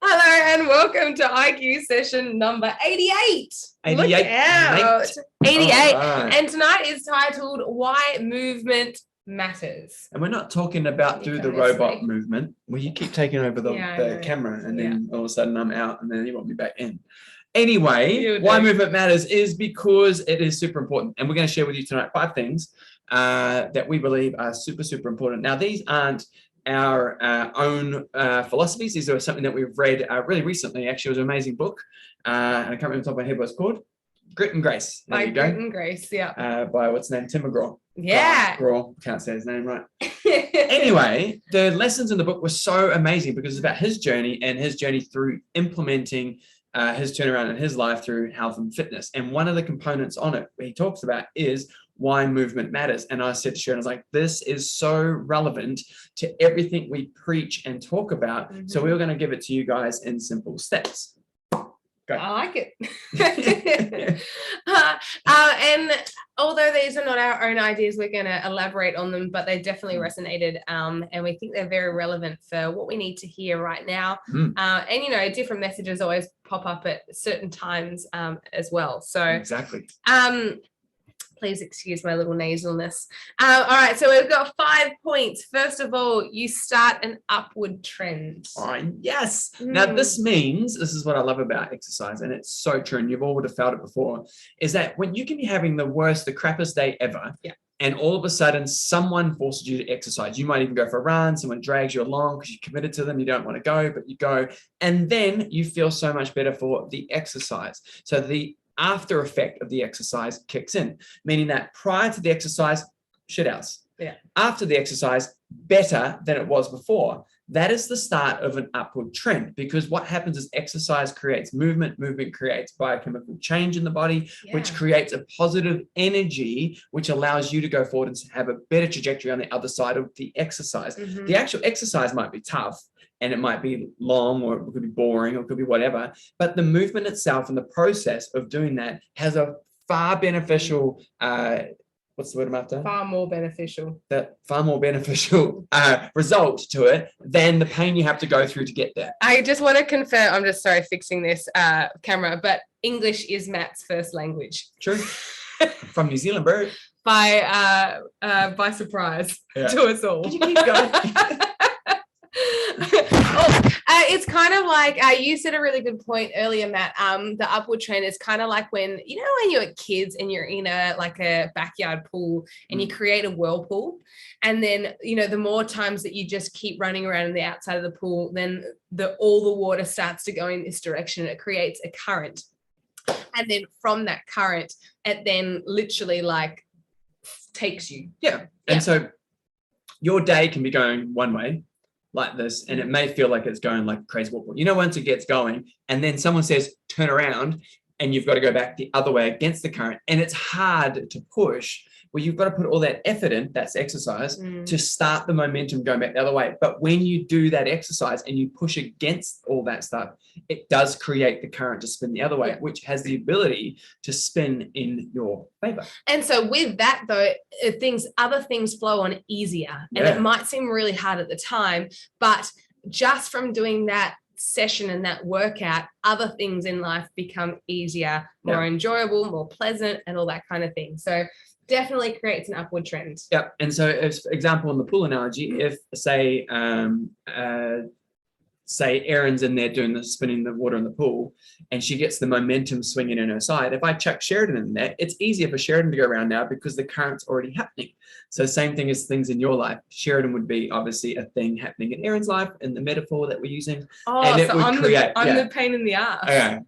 Hello and welcome to IQ session number 88. 88. Look out. 88. Right. And tonight is titled Why Movement Matters. And we're not talking about do the robot movement where you keep taking over the camera and then all of a sudden I'm out and then you want me back in. Anyway, why movement matters is because it is super important. And we're going to share with you tonight 5 things that we believe are super, super important. Now, these aren't our own philosophies. These are something that we've read really recently. Actually, it was an amazing book. And I can't remember the top of my head what it's called. Grit and Grace. There you go. Grit and Grace, yeah. By what's his name? Tim McGraw. Yeah. McGraw. Can't say his name right. Anyway, the lessons in the book were so amazing because it's about his journey and his journey through implementing his turnaround in his life through health and fitness. And one of the components on it he talks about is why movement matters. And I said to Sharon, I was like, this is so relevant to everything we preach and talk about. Mm-hmm. So we were going to give it to you guys in simple steps. Go. I like it. And although these are not our own ideas, we're going to elaborate on them, but they definitely resonated. And we think they're very relevant for what we need to hear right now. And, you know, different messages always pop up at certain times as well. So exactly. Please excuse my little nasalness. All right, so we've got 5 points. First of all, you start an upward trend. Oh, yes. Now, this means, this is what I love about exercise, and it's so true, and you've all would have felt it before, is that when you can be having the crappiest day ever, and all of a sudden someone forces you to exercise. You might even go for a run, someone drags you along because you're committed to them, you don't want to go, but you go, and then you feel so much better for the exercise. So the after effect of the exercise kicks in, meaning that prior to the exercise, shit house. Yeah. After the exercise, better than it was before. That is the start of an upward trend, because what happens is exercise creates movement, movement creates biochemical change in the body, which creates a positive energy, which allows you to go forward and have a better trajectory on the other side of the exercise. The actual exercise might be tough, and it might be long, or it could be boring, or it could be whatever. But the movement itself and the process of doing that has a far beneficial, what's the word I'm after? Far more beneficial. That far more beneficial result to it than the pain you have to go through to get there. I just want to confirm, I'm just fixing this camera, but English is Matt's first language. True. From New Zealand, bro. By surprise to us all. Can you keep going? It's kind of like you said a really good point earlier, Matt. The upward trend is kind of like when you're kids and you're in a backyard pool and you create a whirlpool, and then the more times that you just keep running around in the outside of the pool, then all the water starts to go in this direction. It creates a current, and then from that current, it then literally takes you. And so your day can be going one way, like this, and it may feel like it's going like a crazy walk. Once it gets going and then someone says turn around and you've got to go back the other way against the current, and it's hard to push, well, you've got to put all that effort in, that's exercise, to start the momentum going back the other way. But when you do that exercise and you push against all that stuff, it does create the current to spin the other way, which has the ability to spin in your favor. And so with that, though, other things flow on easier, and it might seem really hard at the time, but just from doing that session and that workout, other things in life become easier, more enjoyable, more pleasant, and all that kind of thing. So definitely creates an upward trend. Yep. And so, as for example, in the pool analogy, if say Erin's in there doing spinning the water in the pool, and she gets the momentum swinging in her side, if I chuck Sheridan in there, it's easier for Sheridan to go around now because the current's already happening. So same thing as things in your life. Sheridan would be obviously a thing happening in Erin's life in the metaphor that we're using. And it would create. I'm the pain in the ass. Okay.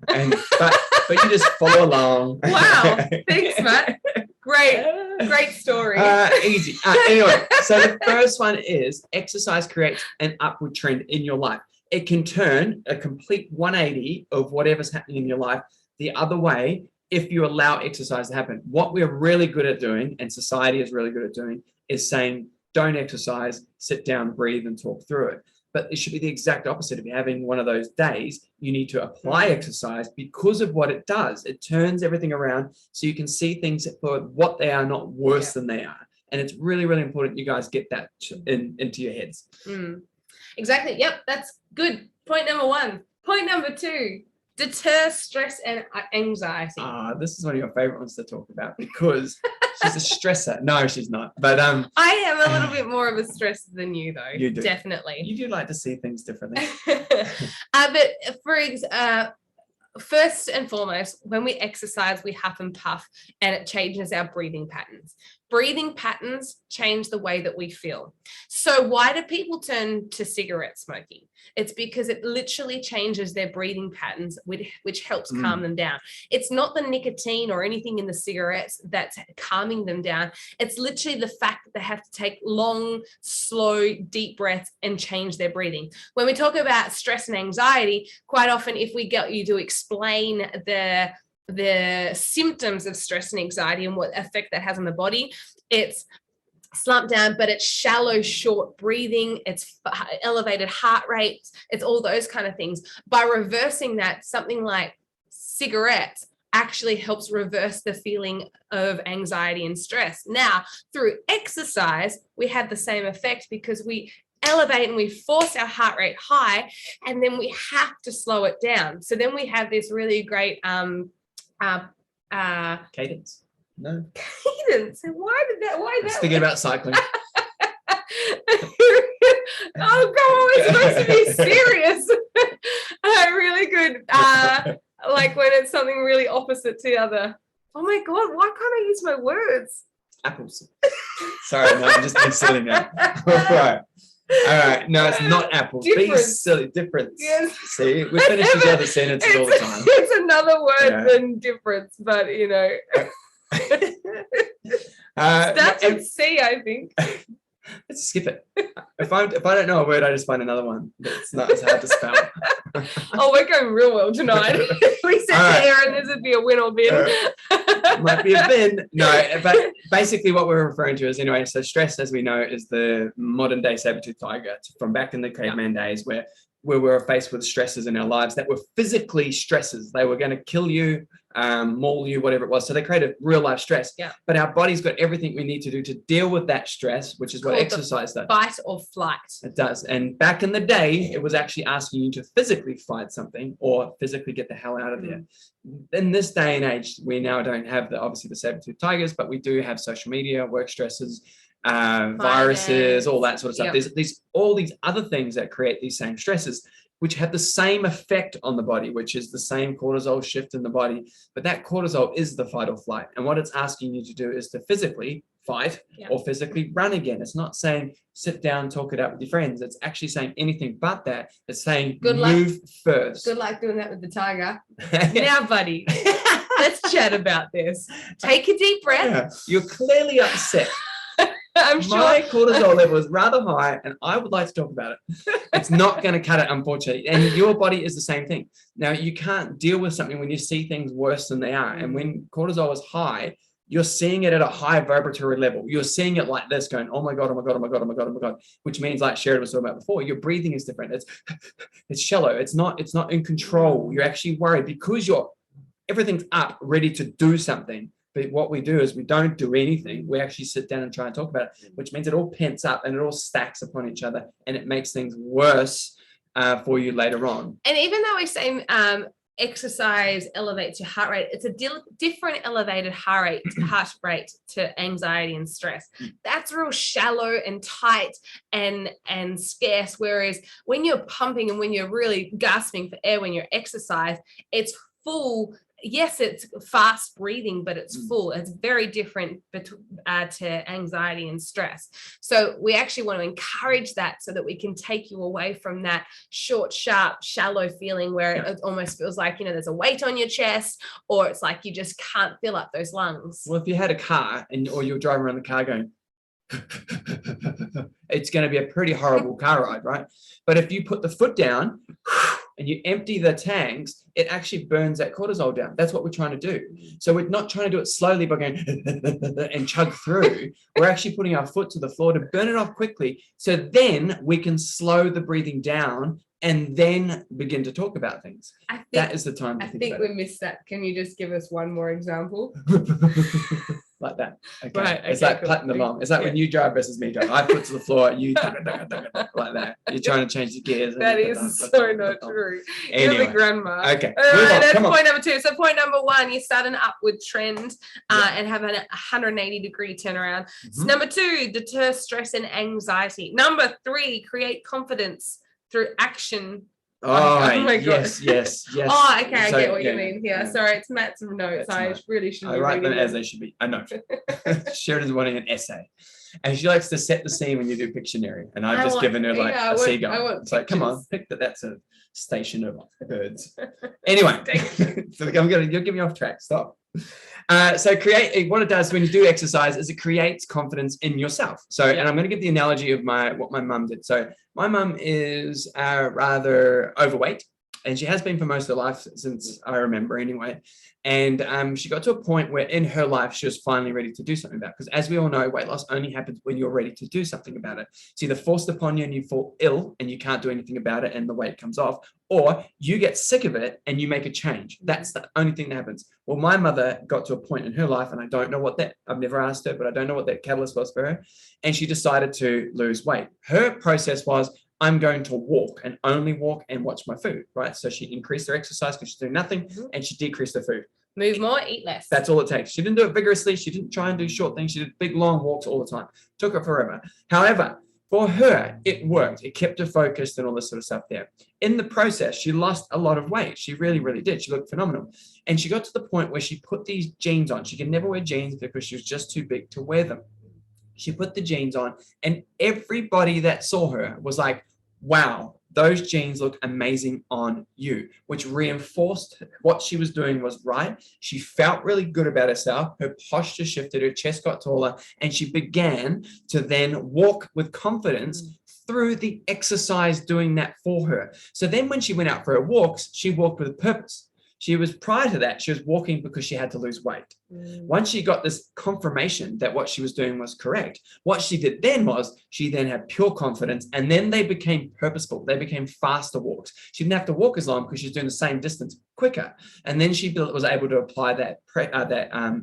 But you just follow along. Wow. Thanks, Matt. Great story. Easy. Anyway, so the first one is exercise creates an upward trend in your life. It can turn a complete 180 of whatever's happening in your life the other way if you allow exercise to happen. What we're really good at doing, and society is really good at doing, is saying, don't exercise, sit down, breathe, and talk through it. But it should be the exact opposite. If you're having one of those days, you need to apply exercise because of what it does. It turns everything around so you can see things for what they are, not worse than they are. And it's really, really important you guys get that into your heads. Exactly. Yep. That's good. Point number 1. Point number 2. Deter stress and anxiety. This is one of your favorite ones to talk about because she's a stressor. No, she's not. But I am a little bit more of a stressor than you, though. You do. Definitely. You do like to see things differently. But first and foremost, when we exercise, we huff and puff, and it changes our breathing patterns. Breathing patterns change the way that we feel. So why do people turn to cigarette smoking? It's because it literally changes their breathing patterns, which helps calm them down. It's not the nicotine or anything in the cigarettes that's calming them down. It's literally the fact that they have to take long, slow, deep breaths and change their breathing. When we talk about stress and anxiety, quite often if we get you to explain the symptoms of stress and anxiety and what effect that has on the body, it's slumped down, but it's shallow, short breathing, it's elevated heart rates, it's all those kind of things. By reversing that, something like cigarettes actually helps reverse the feeling of anxiety and stress. Now, through exercise, we have the same effect because we elevate and we force our heart rate high, and then we have to slow it down. So then we have this really great Cadence. No. Cadence. Why that? I was thinking about cycling. Oh, come on, we're supposed to be serious. Really good. Like when it's something really opposite to the other. Oh my God, why can't I use my words? Apples. Sorry, no, I'm just being silly now. All right. No, it's not apples. Be silly. Difference. Yes. See, we finish each other's sentences all the time. It's another word than difference, but you know. Starts with C, I think. Let's skip it. If I don't know a word, I just find another one. It's not as hard to spell. Oh, we're going real well tonight. We said to Aaron, this would be a win or bin. Might be a bin. No, but basically what we're referring to is, anyway, so stress, as we know, is the modern day saber-toothed tiger from back in the caveman days where we were faced with stresses in our lives that were physically stresses. They were going to kill you, maul you, whatever it was. So they created real life stress. Yeah. But our body's got everything we need to do to deal with that stress, which is what exercise does. Fight or flight. It does. And back in the day, it was actually asking you to physically fight something or physically get the hell out of there. In this day and age, we now don't have obviously the saber-toothed tigers, but we do have social media, work stresses, viruses, all that sort of stuff. There's all these other things that create these same stresses, which have the same effect on the body, which is the same cortisol shift in the body. But that cortisol is the fight or flight. And what it's asking you to do is to physically fight or physically run again. It's not saying sit down, talk it out with your friends. It's actually saying anything but that. It's saying move first. Good luck doing that with the tiger. Now, buddy, let's chat about this. Take a deep breath. Yeah. You're clearly upset. I'm sure my cortisol level is rather high and I would like to talk about it. It's not going to cut it, unfortunately. And your body is the same thing. Now, you can't deal with something when you see things worse than they are. And when cortisol is high, you're seeing it at a high vibratory level. You're seeing it like this going, oh my God, oh my God, oh my God, oh my God, oh my God, which means, like Sheridan was talking about before, your breathing is different. It's shallow. It's not in control. You're actually worried because everything's up, ready to do something. But what we do is we don't do anything. We actually sit down and try and talk about it, which means it all pents up and it all stacks upon each other and it makes things worse for you later on. And even though we say exercise elevates your heart rate, it's a different elevated heart rate to anxiety and stress. That's real shallow and tight and scarce. Whereas when you're pumping and when you're really gasping for air, when you're exercise, it's full. Yes, it's fast breathing, but it's full. It's very different to anxiety and stress. So we actually want to encourage that so that we can take you away from that short, sharp, shallow feeling where it almost feels like, there's a weight on your chest, or it's like you just can't fill up those lungs. Well, if you had a car or you're driving around the car going, it's going to be a pretty horrible car ride, right? But if you put the foot down and you empty the tanks, it actually burns that cortisol down. That's what we're trying to do. So we're not trying to do it slowly by going and chug through. We're actually putting our foot to the floor to burn it off quickly. So then we can slow the breathing down and then begin to talk about things. That is the time to think about it. We missed that. Can you just give us one more example? like that. Okay. Right, It's okay, like cool. platting along. It's like when you drive versus me drive. I put to the floor, you like that. You're trying to change the gears. That is so not true. You're Anyway. the grandma. Okay. All Move right, on. that's Come on. point number 2. So point number 1, you start an upward trend Yeah. and have a 180-degree turnaround. So Mhm. number 2, deter stress and anxiety. Number 3, create confidence through action. Oh, my God. yes. Oh, okay, I So, get what you yeah, mean here. yeah. Sorry, it's Matt's notes. That's I right. really should I be write them reading as they should be. I know. Sheridan's wanting an essay. And she likes to set the scene when you do Pictionary. And I've I just want- given her like yeah, I a want- seagull. I want It's like, come on, pictures. pick that. That's a station of birds. Anyway, so you're giving me off track. Stop. So what it does when you do exercise is it creates confidence in yourself. So, Yeah. and I'm going to give the analogy of what my mum did. So my mum is rather overweight, and she has been for most of her life since I remember anyway. And she got to a point where in her life, she was finally ready to do something about it. Because as we all know, weight loss only happens when you're ready to do something about it. It's either forced upon you and you fall ill and you can't do anything about it and the weight comes off, or you get sick of it and you make a change. That's the only thing that happens. Well, my mother got to a point in her life, and I don't know I've never asked her, but I don't know what that catalyst was for her. And she decided to lose weight. Her process was, I'm going to walk and only walk and watch my food, right? So she increased her exercise because she's doing nothing, and she decreased her food. Move more, eat less. That's all it takes. She didn't do it vigorously. She didn't try and do short things. She did big, long walks all the time. Took her forever. However, for her, it worked. It kept her focused and all this sort of stuff there. In the process, she lost a lot of weight. She really, really did. She looked phenomenal. And she got to the point where she put these jeans on. She could never wear jeans because she was just too big to wear them. She put the jeans on, and everybody that saw her was like, wow, those jeans look amazing on you, which reinforced what she was doing was right. She felt really good about herself. Her posture shifted, her chest got taller, and she began to then walk with confidence through the exercise doing that for her. So then when she went out for her walks, she walked with a purpose. She was prior to that, she was walking because she had to lose weight. Once she got this confirmation that what she was doing was correct, what she did then was she then had pure confidence, and then they became purposeful. They became faster walks. She didn't have to walk as long because she was doing the same distance quicker. And then she was able to apply that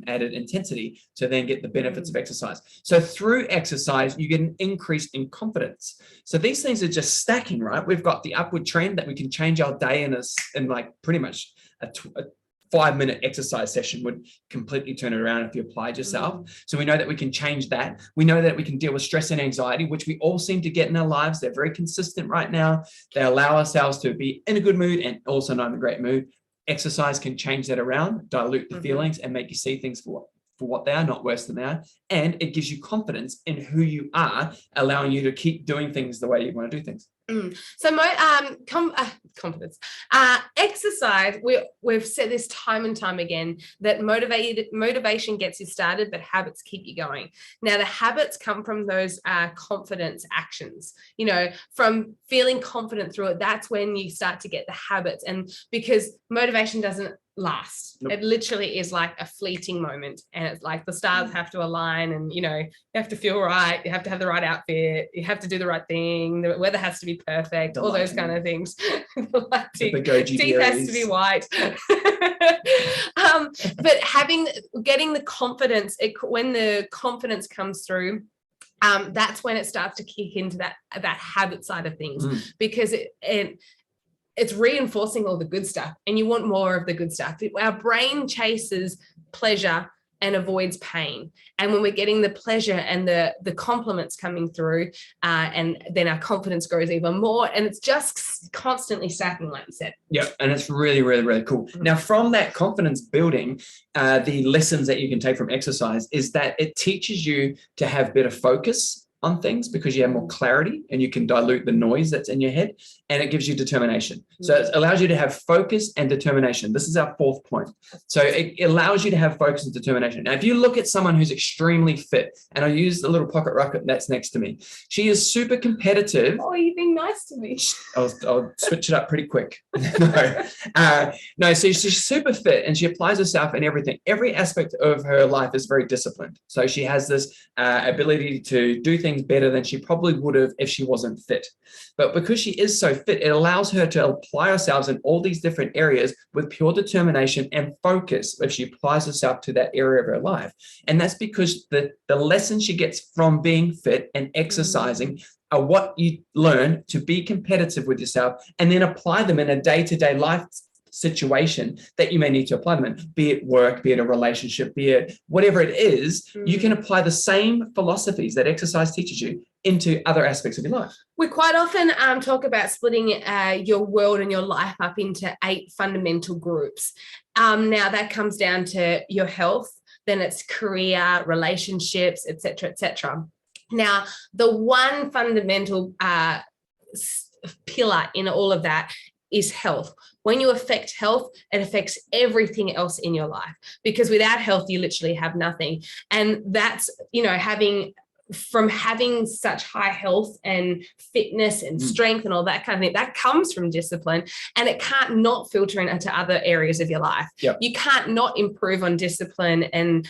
added intensity to then get the benefits of exercise. So through exercise, you get an increase in confidence. So these things are just stacking, right? We've got the upward trend that we can change our day in like pretty much a 5-minute exercise session would completely turn it around if you applied yourself. So we know that we can change that. We know that we can deal with stress and anxiety, which we all seem to get in our lives. They're very consistent right now. They allow ourselves to be in a good mood and also not in a great mood. Exercise can change that around, dilute the feelings, and make you see things for what they are, not worse than they are. And it gives you confidence in who you are, allowing you to keep doing things the way you want to do things. So confidence, exercise. We've said this time and time again that motivation gets you started, but habits keep you going. Now the habits come from those confidence actions. You know, from feeling confident through it. That's when you start to get the habits, and because motivation doesn't last. Nope. It literally is like a fleeting moment, and it's like the stars have to align, and you know, you have to feel right, you have to have the right outfit, you have to do the right thing, the weather has to be perfect, The all those lighting. kind of things. The lighting, The goji teeth has to be white. But getting the confidence, when the confidence comes through, that's when it starts to kick into that habit side of things, because it's reinforcing all the good stuff, and you want more of the good stuff. Our brain chases pleasure and avoids pain. And when we're getting the pleasure and the compliments coming through, and then our confidence grows even more, and it's just constantly stacking, like you said. Yeah, and it's really, really, really cool. Now, from that confidence building, the lessons that you can take from exercise is that it teaches you to have better focus on things because you have more clarity and you can dilute the noise that's in your head, and it gives you determination. So it allows you to have focus and determination. This is our 4th point. So it allows you to have focus and determination. Now, if you look at someone who's extremely fit, and I use the little pocket rocket that's next to me, she is super competitive. Oh, you're being nice to me. I'll switch it up pretty quick. No, so she's super fit and she applies herself in everything. Every aspect of her life is very disciplined. So she has this ability to do things things better than she probably would have if she wasn't fit. But because she is so fit, it allows her to apply herself in all these different areas with pure determination and focus if she applies herself to that area of her life. And that's because the lessons she gets from being fit and exercising are what you learn to be competitive with yourself and then apply them in a day-to-day life situation that you may need to apply them in, be it work, be it a relationship, be it whatever it is. You can apply the same philosophies that exercise teaches you into other aspects of your life. We quite often talk about splitting your world and your life up into 8 fundamental groups. Now that comes down to your health, then it's career, relationships, etc., etc. Now, the one fundamental pillar in all of that is health. When you affect health, it affects everything else in your life, because without health, you literally have nothing. And that's, having such high health and fitness and strength and all that kind of thing, that comes from discipline, and it can't not filter into other areas of your life. Yep. You can't not improve on discipline and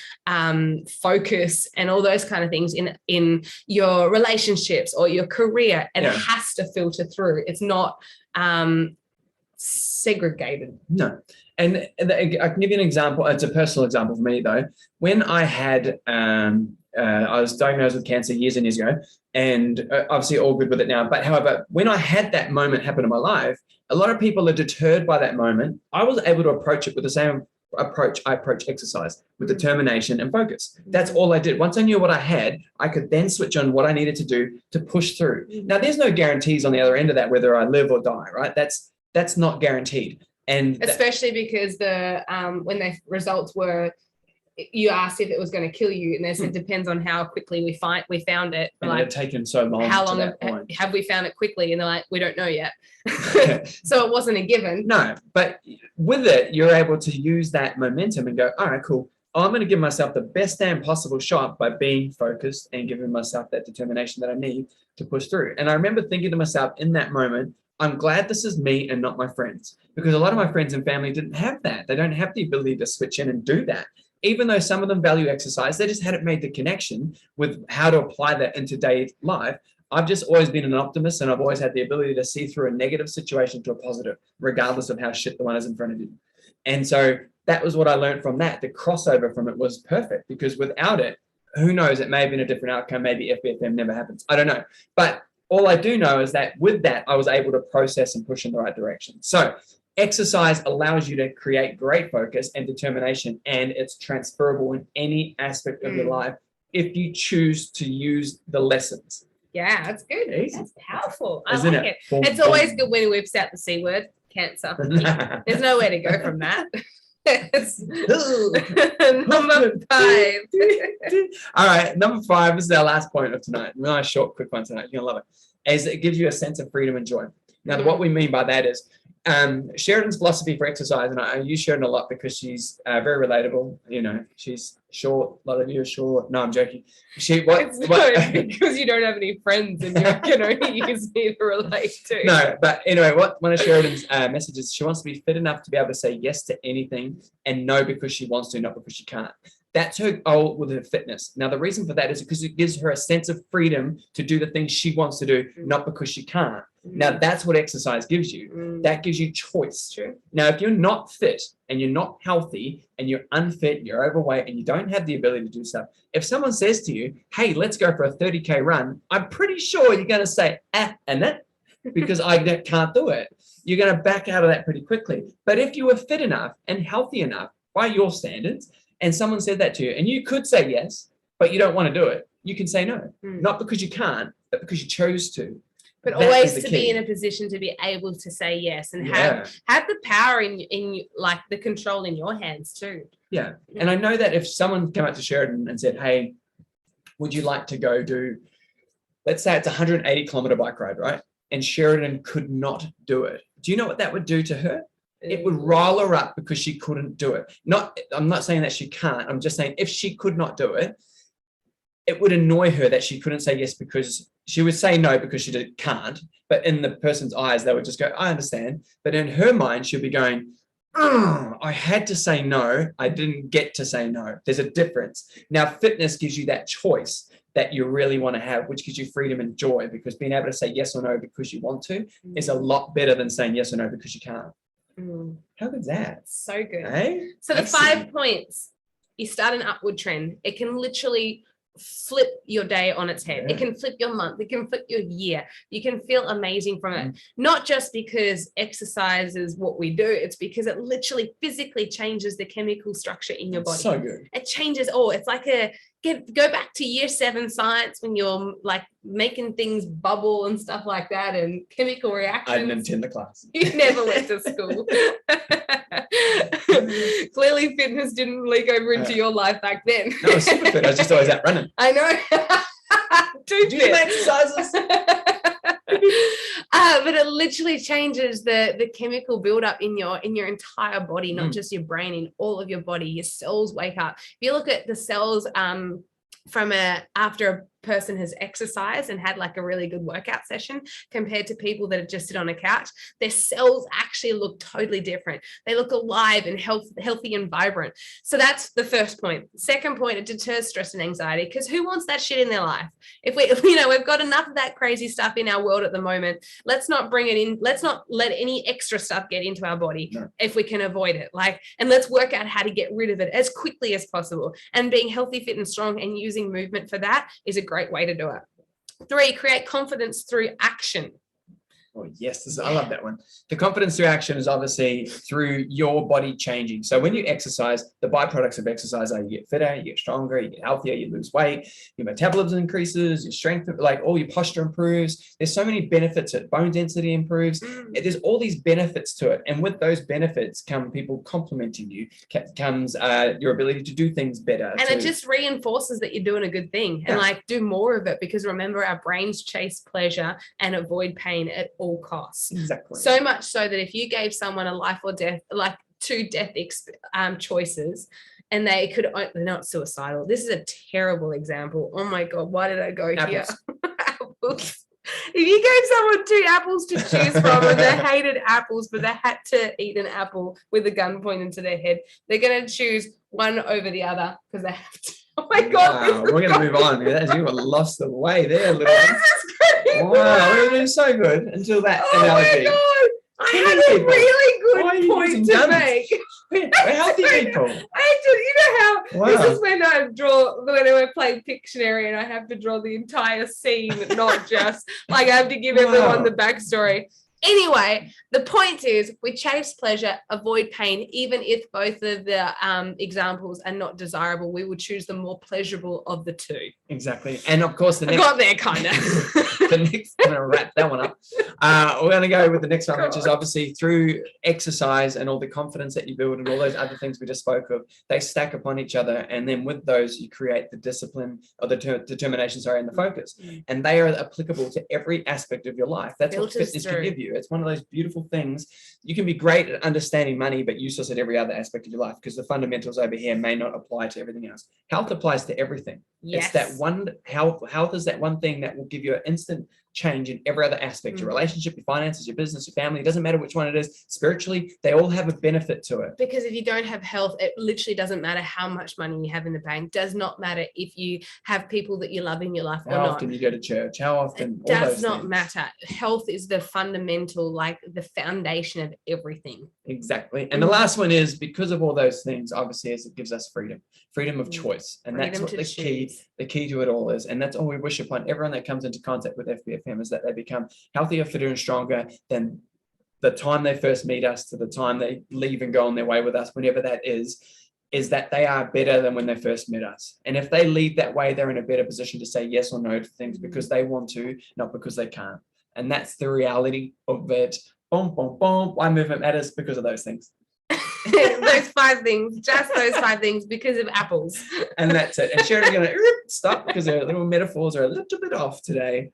focus and all those kind of things in your relationships or your career. And it has to filter through. It's not segregated. No. And I can give you an example. It's a personal example for me, though. When I had I was diagnosed with cancer years and years ago, and obviously all good with it now. But however, when I had that moment happen in my life, a lot of people are deterred by that moment. I was able to approach it with the same approach I approach exercise, with determination and focus. That's all I did. Once I knew what I had, I could then switch on what I needed to do to push through. Now, there's no guarantees on the other end of that, whether I live or die, right? That's not guaranteed. And especially because the when the results were, you asked if it was going to kill you, and they said depends on how quickly we found it. And it had taken so long. How long have we found it quickly? And they're like, we don't know yet. So it wasn't a given. No, but with it, you're able to use that momentum and go, all right, cool. I'm going to give myself the best damn possible shot by being focused and giving myself that determination that I need to push through. And I remember thinking to myself in that moment, I'm glad this is me and not my friends, because a lot of my friends and family didn't have that. They don't have the ability to switch in and do that. Even though some of them value exercise, they just hadn't made the connection with how to apply that into daily life. I've just always been an optimist, and I've always had the ability to see through a negative situation to a positive, regardless of how shit the one is in front of you. And so that was what I learned from that. The crossover from it was perfect, because without it, who knows, it may have been a different outcome. Maybe FBFM never happens. I don't know. But all I do know is that with that, I was able to process and push in the right direction. So exercise allows you to create great focus and determination, and it's transferable in any aspect of your life if you choose to use the lessons. Yeah, that's good. Easy. That's powerful. I Isn't like it. It's always good when we whips out the C word, cancer. There's nowhere to go from that. Number 5. All right, number 5, this is our last point of tonight. Nice short, quick one tonight. You're gonna love it. Is it gives you a sense of freedom and joy. Now, what we mean by that is Sheridan's philosophy for exercise, and I use Sheridan a lot because she's very relatable. She's short. A lot of you are short. No, I'm joking. Because you don't have any friends and you can only use me to relate to. No, but anyway, one of Sheridan's messages, she wants to be fit enough to be able to say yes to anything and no because she wants to, not because she can't. That's her goal with her fitness. Now, the reason for that is because it gives her a sense of freedom to do the things she wants to do, not because she can't. Now, that's what exercise gives you. That gives you choice. True. Now, if you're not fit and you're not healthy and you're unfit, you're overweight and you don't have the ability to do stuff, if someone says to you, hey, let's go for a 30K run, I'm pretty sure you're going to say, and that, because I can't do it. You're going to back out of that pretty quickly. But if you were fit enough and healthy enough by your standards, and someone said that to you, and you could say yes, but you don't want to do it, you can say no. Not because you can't, but because you chose to. But always to be in a position to be able to say yes and have the power in like the control in your hands too. Yeah. And I know that if someone came up to Sheridan and said, hey, would you like to go do, let's say it's a 180-kilometer bike ride, right? And Sheridan could not do it. Do you know what that would do to her? It would rile her up because she couldn't do it. I'm not saying that she can't. I'm just saying if she could not do it, it would annoy her that she couldn't say yes, because she would say no because she can't. But in the person's eyes, they would just go, I understand. But in her mind, she'll be going, I had to say no. I didn't get to say no. There's a difference. Now, fitness gives you that choice that you really want to have, which gives you freedom and joy, because being able to say yes or no because you want to is a lot better than saying yes or no because you can't. How good's that? So good. Hey? So the Excellent. 5 points, you start an upward trend. It can literally flip your day on its head. Yeah. It can flip your month. It can flip your year. You can feel amazing from it. Mm. Not just because exercise is what we do, it's because it literally physically changes the chemical structure in your body. So good. It changes all. It's like go back to year 7 science when you're like making things bubble and stuff like that and chemical I reactions. didn't attend the class. You never went to school. Clearly fitness didn't leak over into your life back then. No, I was super fit. I was just always out running. I know. Do you exercises? But it literally changes the chemical buildup in your entire body, not just your brain, in all of your body. Your cells wake up. If you look at the cells from after a person has exercised and had like a really good workout session compared to people that have just sit on a couch, their cells actually look totally different. They look alive and healthy and vibrant. So that's the first point. Second point, it deters stress and anxiety, because who wants that shit in their life? If we've got enough of that crazy stuff in our world at the moment, let's not bring it in. Let's not let any extra stuff get into our body if we can avoid it. And let's work out how to get rid of it as quickly as possible. And being healthy, fit, and strong and using movement for that is a great way to do it. 3, create confidence through action. Oh, yes, I love that one. The confidence through action is obviously through your body changing. So when you exercise, the byproducts of exercise are you get fitter, you get stronger, you get healthier, you lose weight, your metabolism increases, your strength, like all your posture improves. There's so many benefits. Bone density improves. There's all these benefits to it. And with those benefits come people complimenting you, comes your ability to do things better. And it just reinforces that you're doing a good thing and do more of it, because remember, our brains chase pleasure and avoid pain at all costs. Exactly. So much so that if you gave someone a life or death, like 2 death choices, and they're not suicidal. This is a terrible example. Oh my God, why did I go here? Apples. If you gave someone 2 apples to choose from and they hated apples, but they had to eat an apple with a gun pointed to their head, they're going to choose one over the other because they have to. Oh my God. Wow, we're going to move on. You have lost the way there, little one. Wow, we're doing so good until that analogy. My God. I had a really good point to make. We're healthy people. You know how this is when I play Pictionary and I have to draw the entire scene, not just I have to give everyone the backstory. Anyway, the point is we chase pleasure, avoid pain. Even if both of the examples are not desirable, we would choose the more pleasurable of the 2. Exactly. And of course, the next... I got there, kind of. the next... I'm going to wrap that one up. We're going to go with the next one, which is obviously through exercise and all the confidence that you build and all those other things we just spoke of. They stack upon each other. And then with those, you create the discipline or the determination, and the focus. And they are applicable to every aspect of your life. That's what fitness can give you. It's one of those beautiful things. You can be great at understanding money, but useless at every other aspect of your life, because the fundamentals over here may not apply to everything else. Health applies to everything. Yes. It's that one health is that one thing that will give you an instant change in every other aspect, your relationship, your finances, your business, your family. It doesn't matter which one it is. Spiritually, they all have a benefit to it. Because if you don't have health, it literally doesn't matter how much money you have in the bank. Does not matter if you have people that you love in your life or not. How often you go to church, how often. It does not matter. Health is the fundamental, the foundation of everything. Exactly. And the last one is, because of all those things, obviously, is it gives us freedom of choice. And that's what the key to it all is. And that's all we wish upon everyone that comes into contact with FBFM, is that they become healthier, fitter, and stronger than the time they first meet us to the time they leave and go on their way with us, whenever that is that they are better than when they first met us. And if they leave that way, they're in a better position to say yes or no to things because they want to, not because they can't. And that's the reality of it. Boom, boom, boom. Why movement matters? Because of those things. Those 5 things, just those 5 things, because of apples. And that's it. And Sharon's going to stop because her little metaphors are a little bit off today.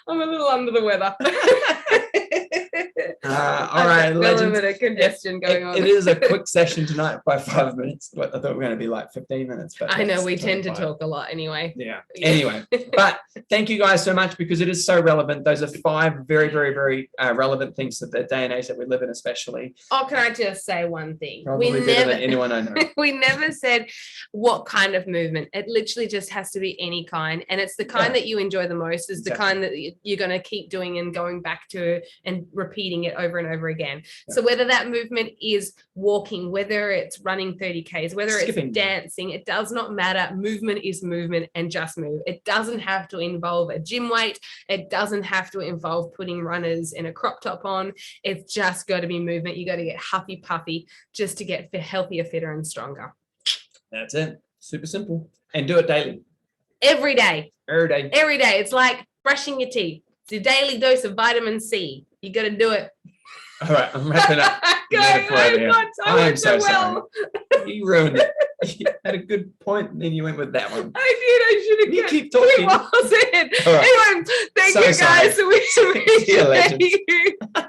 I'm a little under the weather. All right, A little legends. bit of congestion going on. It is a quick session tonight by 5 minutes. I thought we were going to be like 15 minutes. But I know that's we tend to 25. talk a lot anyway. Yeah. Anyway, but thank you guys so much because it is so relevant. Those are 5 very, very, very relevant things that the day and age that we live in, especially. Oh, can I just say one thing? Probably better than anyone I know. We never said what kind of movement. It literally just has to be any kind. And it's the kind that you enjoy the most is the kind that you're going to keep doing and going back to and repeating it over and over again. Yeah. So whether that movement is walking, whether it's running 30Ks, whether Skipping. it's dancing, it does not matter. Movement is movement and just move. It doesn't have to involve a gym weight. It doesn't have to involve putting runners in a crop top on. It's just got to be movement. You got to get huffy puffy just to get healthier, fitter and stronger. That's it. Super simple. And do it daily. Every day. Every day. Every day. It's like brushing your teeth. It's a daily dose of vitamin C. You got to do it. All right, I'm wrapping up. I am so sorry. You ruined it. You had a good point, and then you went with that one. I should have. You keep talking. It wasn't. All right. Anyway, thank you guys. See you, legends. We appreciate you.